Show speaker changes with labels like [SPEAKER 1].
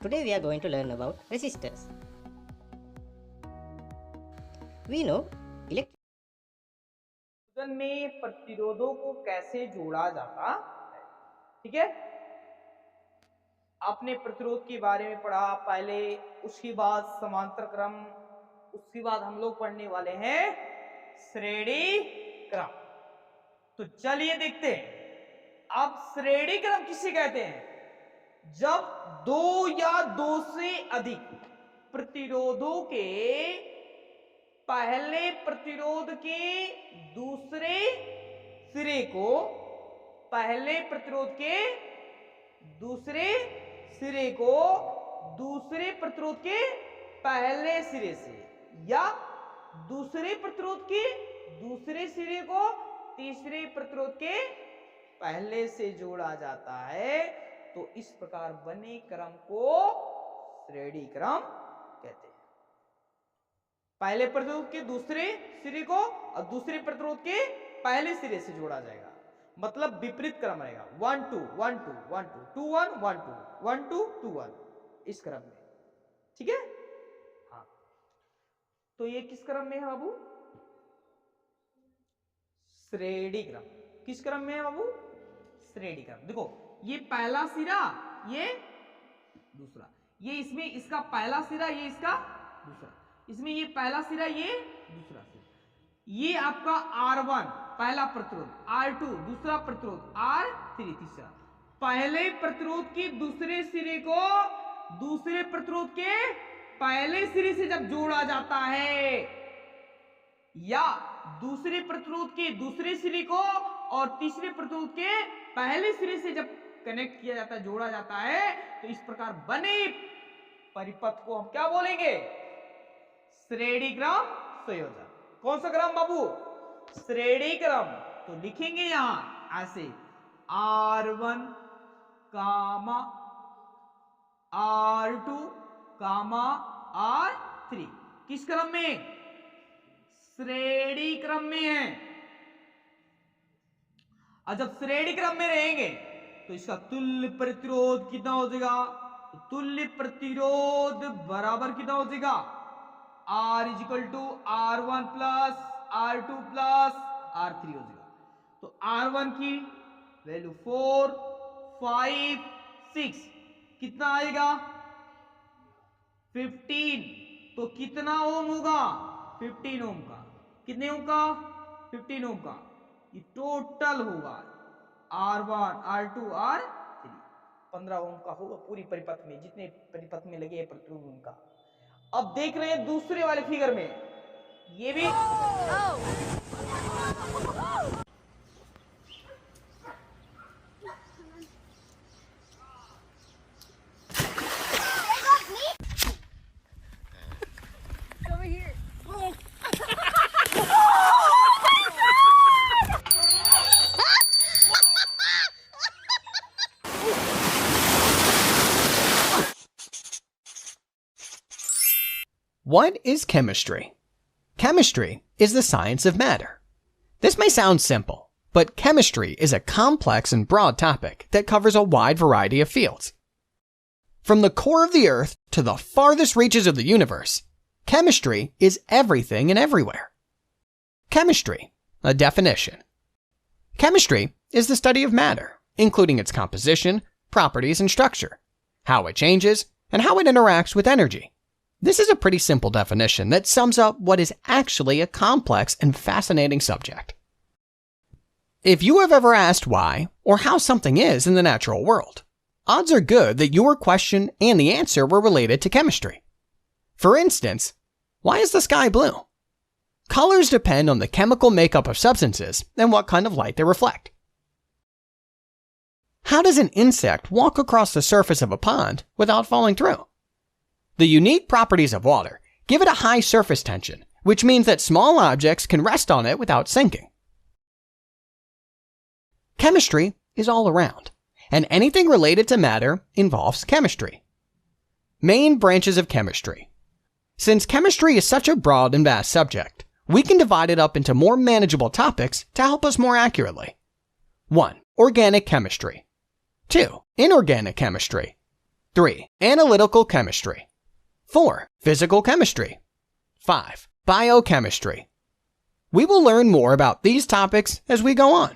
[SPEAKER 1] Today we are going to learn about resistors. We know
[SPEAKER 2] में प्रतिरोधों को कैसे जोड़ा जाता है। ठीक है, आपने प्रतिरोध के बारे में पढ़ा पहले, उसके बाद समांतर क्रम, उसके बाद हम लोग पढ़ने वाले हैं श्रेणी क्रम। तो चलिए देखते हैं, अब श्रेणी क्रम किसे कहते हैं? जब दो या दो से अधिक प्रतिरोधों के पहले प्रतिरोध के दूसरे सिरे को पहले प्रतिरोध के दूसरे सिरे को दूसरे प्रतिरोध के पहले सिरे से या दूसरे प्रतिरोध के दूसरे सिरे को तीसरे प्रतिरोध के पहले से जोड़ा जाता है, तो इस प्रकार बने क्रम को श्रेणी क्रम कहते हैं। पहले प्रतिरोध के दूसरे सिरे को और दूसरे प्रतिरोध के पहले सिरे से जोड़ा जाएगा, मतलब विपरीत क्रम रहेगा। 1 2 1 2 1 2 2 1 1 2 1 2 2 1 इस क्रम में। ठीक है, हाँ, तो ये किस क्रम में है बाबू? श्रेणी क्रम। किस क्रम में है बाबू? श्रेणी क्रम। देखो, ये पहला सिरा, ये दूसरा, ये इसमें इसका पहला सिरा, ये इसका दूसरा, इसमें ये पहला सिरा, ये दूसरा सिरा, ये आपका R1 पहला प्रतिरोध, R2 दूसरा प्रतिरोध, R3 तीसरा। पहले प्रतिरोध के दूसरे सिरे को दूसरे प्रतिरोध के पहले सिरे से जब जोड़ा जाता है या दूसरे प्रतिरोध के दूसरे सिरे को और तीसरे प्रतिरोध के पहले सिरे से जब कनेक्ट किया जाता है, जोड़ा जाता है, तो इस प्रकार बने परिपथ को हम क्या बोलेंगे? श्रेणी क्रम संयोजन। कौन सा क्रम बाबू? श्रेणी क्रम। तो लिखेंगे यहां ऐसे R1 कामा R2 कामा R3 किस क्रम में? श्रेणी क्रम में है। और जब श्रेणी क्रम में रहेंगे तो इसका तुल्य प्रतिरोध कितना हो जाएगा? तुल्य प्रतिरोध बराबर कितना हो जाएगा? R = R1 plus R2 plus R3 हो जाएगा। तो R1 की वैल्यू 4 5 6 कितना आएगा? 15। तो कितना ओम होगा? 15 ओम का। कितने ओम का? 15 ओम का। ये टोटल होगा R1 R2 R3 15 ओम का होगा पूरी परिपथ में, जितने परिपथ में लगे प्रतिरोध का। अब देख रहे हैं दूसरे वाले फिगर में, ये भी
[SPEAKER 3] What is chemistry? Chemistry is the science of matter. This may sound simple, but chemistry is a complex and broad topic that covers a wide variety of fields. From the core of the Earth to the farthest reaches of the universe, chemistry is everything and everywhere. Chemistry, a definition. Chemistry is the study of matter, including its composition, properties, and structure, how it changes, and how it interacts with energy. This is a pretty simple definition that sums up what is actually a complex and fascinating subject. If you have ever asked why or how something is in the natural world, odds are good that your question and the answer were related to chemistry. For instance, why is the sky blue? Colors depend on the chemical makeup of substances and what kind of light they reflect. How does an insect walk across the surface of a pond without falling through? The unique properties of water give it a high surface tension, which means that small objects can rest on it without sinking. Chemistry is all around, and anything related to matter involves chemistry. Main branches of chemistry. Since chemistry is such a broad and vast subject, we can divide it up into more manageable topics to help us more accurately. 1. Organic chemistry. 2. Inorganic chemistry. 3. Analytical chemistry. 4. Physical chemistry. 5. Biochemistry. We will learn more about these topics as we go on.